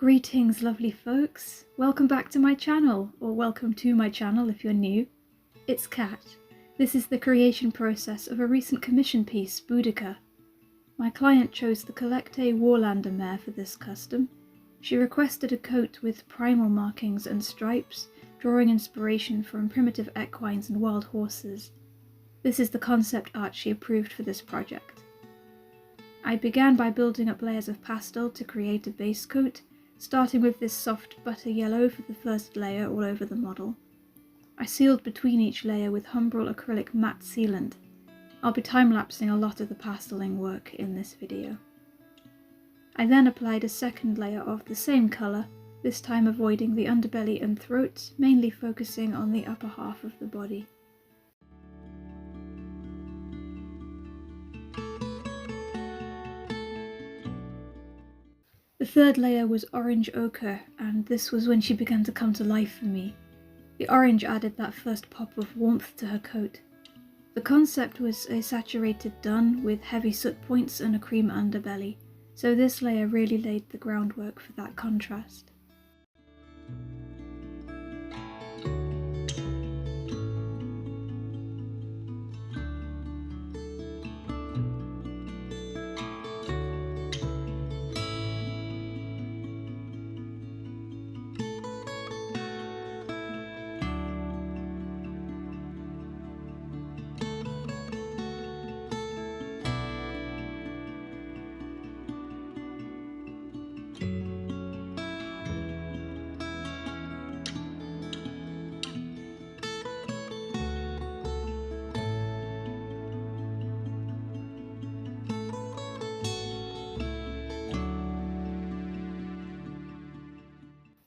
Greetings, lovely folks. Welcome back to my channel, or welcome to my channel if you're new. It's Kat. This is the creation process of a recent commission piece, Boudica. My client chose the CollectA Warlander Mare for this custom. She requested a coat with primal markings and stripes, drawing inspiration from primitive equines and wild horses. This is the concept art she approved for this project. I began by building up layers of pastel to create a base coat, starting with this soft butter yellow for the first layer all over the model. I sealed between each layer with Humbrol acrylic matte sealant. I'll be time-lapsing a lot of the pasteling work in this video. I then applied a second layer of the same colour, this time avoiding the underbelly and throat, mainly focusing on the upper half of the body. The third layer was orange ochre, and this was when she began to come to life for me. The orange added that first pop of warmth to her coat. The concept was a saturated dun with heavy soot points and a cream underbelly, so this layer really laid the groundwork for that contrast.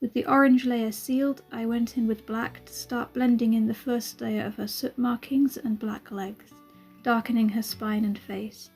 With the orange layer sealed, I went in with black to start blending in the first layer of her soot markings and black legs, darkening her spine and face.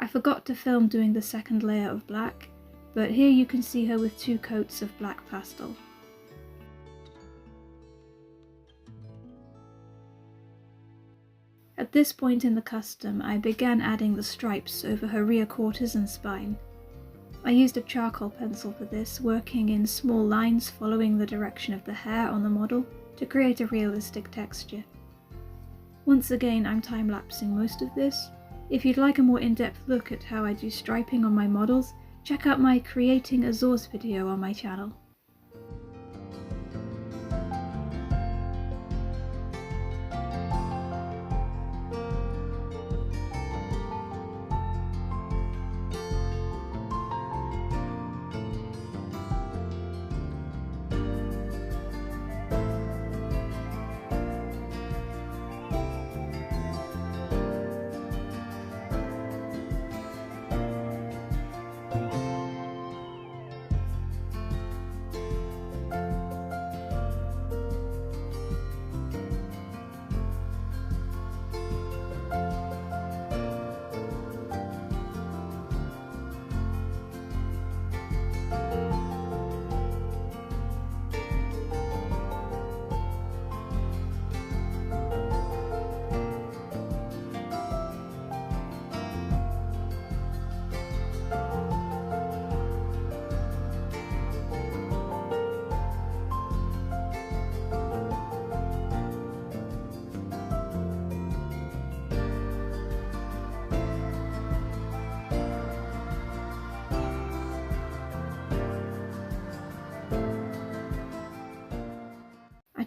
I forgot to film doing the second layer of black, but here you can see her with two coats of black pastel. At this point in the custom, I began adding the stripes over her rear quarters and spine. I used a charcoal pencil for this, working in small lines following the direction of the hair on the model to create a realistic texture. Once again, I'm time-lapsing most of this. If you'd like a more in-depth look at how I do striping on my models, check out my Creating Azores video on my channel.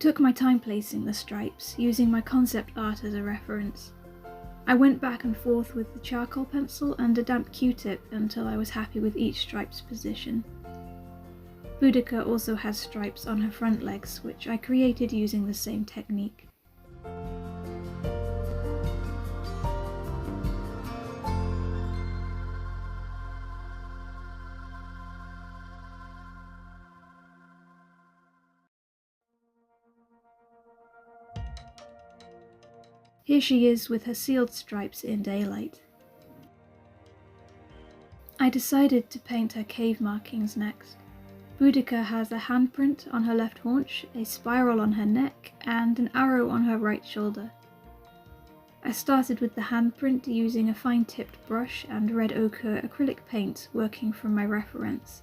took my time placing the stripes, using my concept art as a reference. I went back and forth with the charcoal pencil and a damp Q-tip until I was happy with each stripe's position. Boudica also has stripes on her front legs, which I created using the same technique. Here she is with her sealed stripes in daylight. I decided to paint her cave markings next. Boudica has a handprint on her left haunch, a spiral on her neck, and an arrow on her right shoulder. I started with the handprint using a fine-tipped brush and red ochre acrylic paint working from my reference.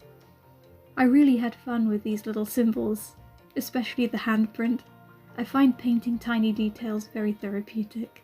I really had fun with these little symbols, especially the handprint. I find painting tiny details very therapeutic.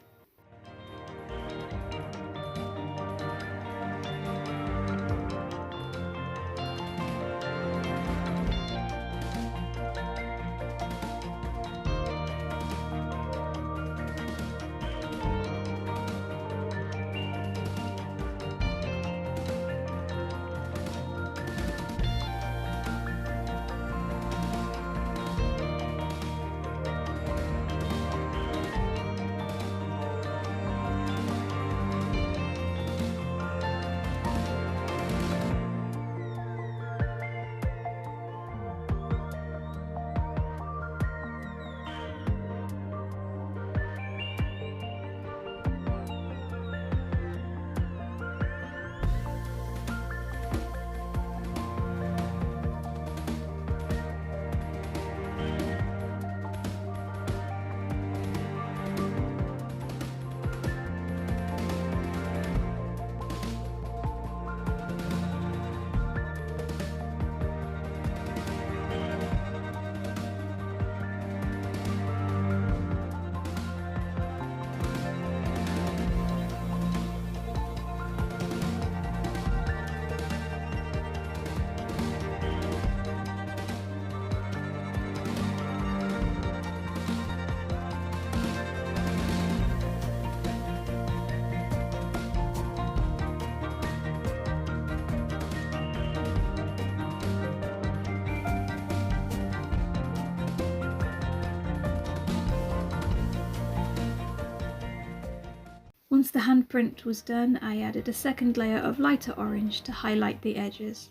Once the handprint was done, I added a second layer of lighter orange to highlight the edges.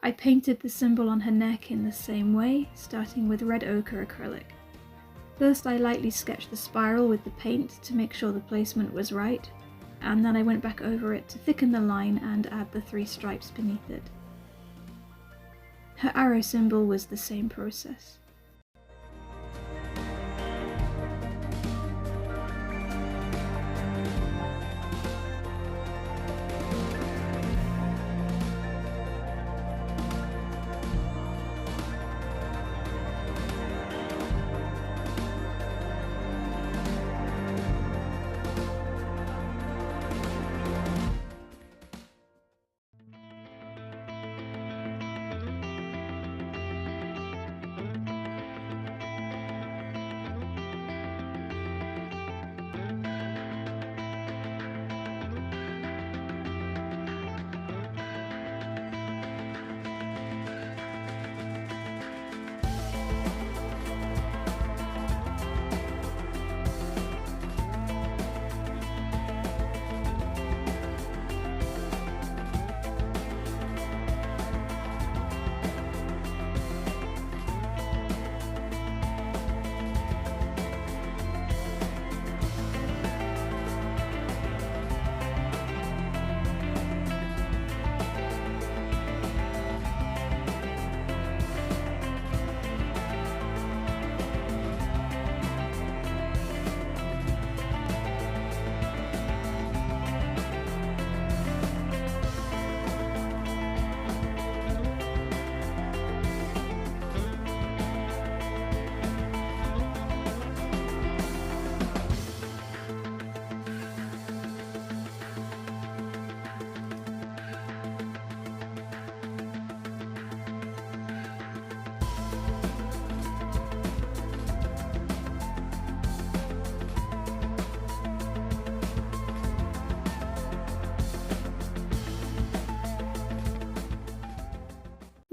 I painted the symbol on her neck in the same way, starting with red ochre acrylic. First I lightly sketched the spiral with the paint to make sure the placement was right, and then I went back over it to thicken the line and add the 3 stripes beneath it. Her arrow symbol was the same process.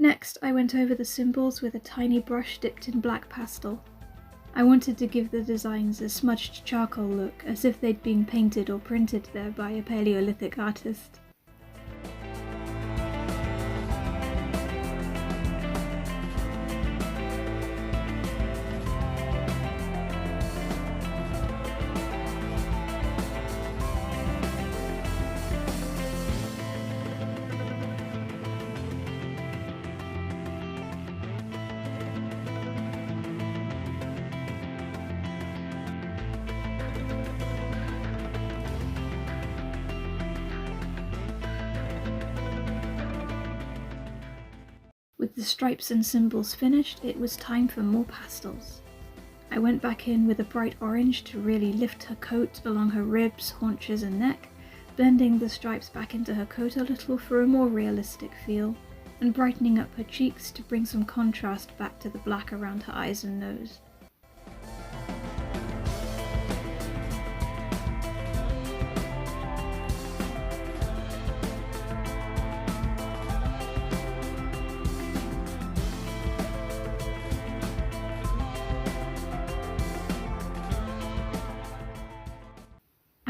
Next, I went over the symbols with a tiny brush dipped in black pastel. I wanted to give the designs a smudged charcoal look, as if they'd been painted or printed there by a Paleolithic artist. With the stripes and symbols finished, it was time for more pastels. I went back in with a bright orange to really lift her coat along her ribs, haunches and neck, blending the stripes back into her coat a little for a more realistic feel, and brightening up her cheeks to bring some contrast back to the black around her eyes and nose.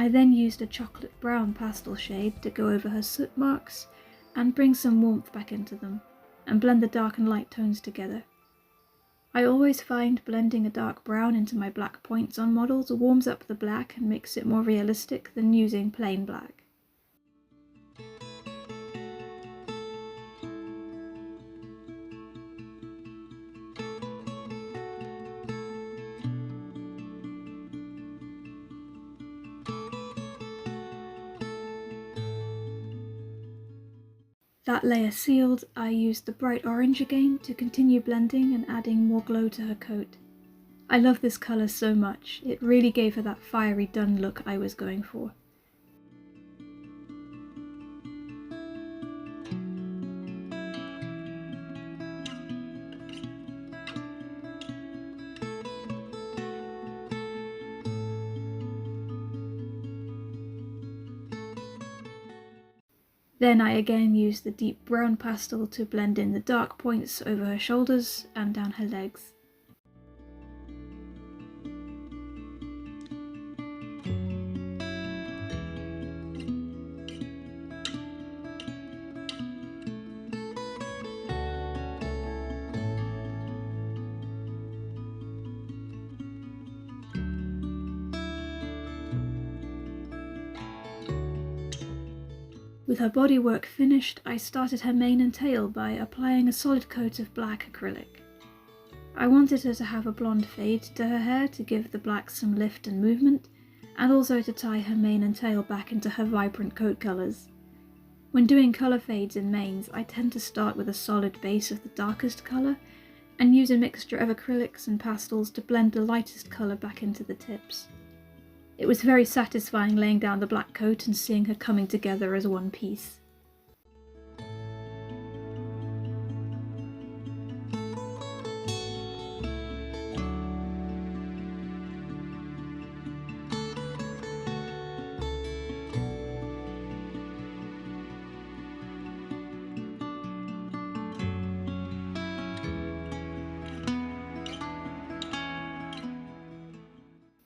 I then used a chocolate brown pastel shade to go over her soot marks and bring some warmth back into them, and blend the dark and light tones together. I always find blending a dark brown into my black points on models warms up the black and makes it more realistic than using plain black. That layer sealed, I used the bright orange again to continue blending and adding more glow to her coat. I love this colour so much, it really gave her that fiery dun look I was going for. Then I again used the deep brown pastel to blend in the dark points over her shoulders and down her legs. With her bodywork finished, I started her mane and tail by applying a solid coat of black acrylic. I wanted her to have a blonde fade to her hair to give the black some lift and movement, and also to tie her mane and tail back into her vibrant coat colours. When doing colour fades in manes, I tend to start with a solid base of the darkest colour, and use a mixture of acrylics and pastels to blend the lightest colour back into the tips. It was very satisfying laying down the black coat and seeing her coming together as one piece.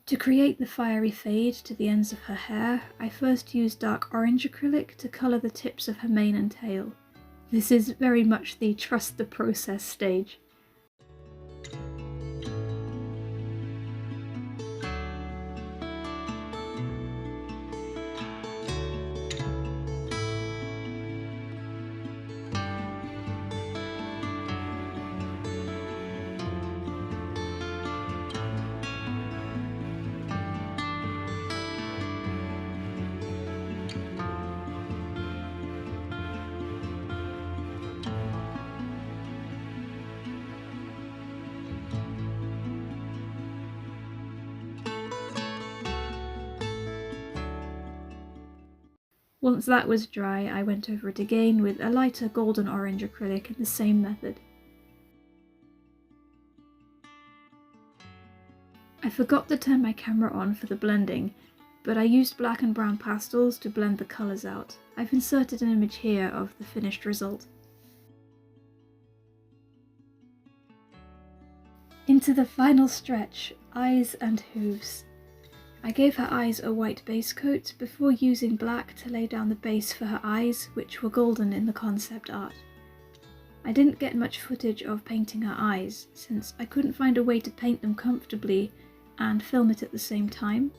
To create the fiery fade to the ends of her hair, I first used dark orange acrylic to colour the tips of her mane and tail. This is very much the trust the process stage. Once that was dry, I went over it again with a lighter golden orange acrylic in the same method. I forgot to turn my camera on for the blending, but I used black and brown pastels to blend the colours out. I've inserted an image here of the finished result. Into the final stretch, eyes and hooves. I gave her eyes a white base coat before using black to lay down the base for her eyes, which were golden in the concept art. I didn't get much footage of painting her eyes, since I couldn't find a way to paint them comfortably and film it at the same time,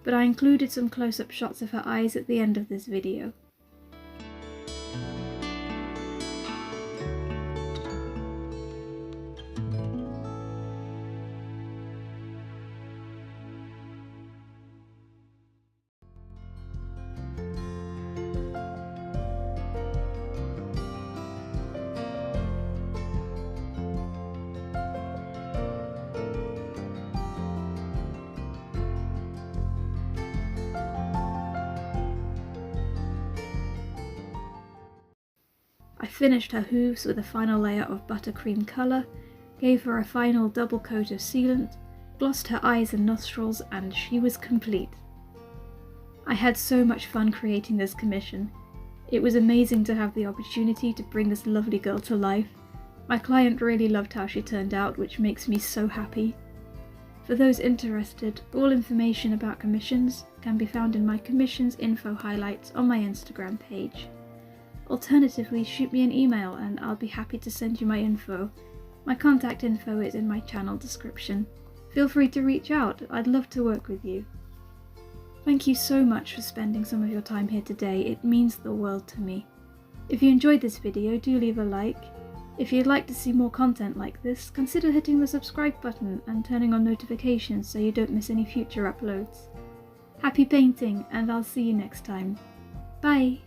but I included some close-up shots of her eyes at the end of this video. I finished her hooves with a final layer of buttercream colour, gave her a final double coat of sealant, glossed her eyes and nostrils, and she was complete. I had so much fun creating this commission. It was amazing to have the opportunity to bring this lovely girl to life. My client really loved how she turned out, which makes me so happy. For those interested, all information about commissions can be found in my commissions info highlights on my Instagram page. Alternatively, shoot me an email and I'll be happy to send you my info. My contact info is in my channel description. Feel free to reach out, I'd love to work with you. Thank you so much for spending some of your time here today, it means the world to me. If you enjoyed this video, do leave a like. If you'd like to see more content like this, consider hitting the subscribe button and turning on notifications so you don't miss any future uploads. Happy painting, and I'll see you next time. Bye!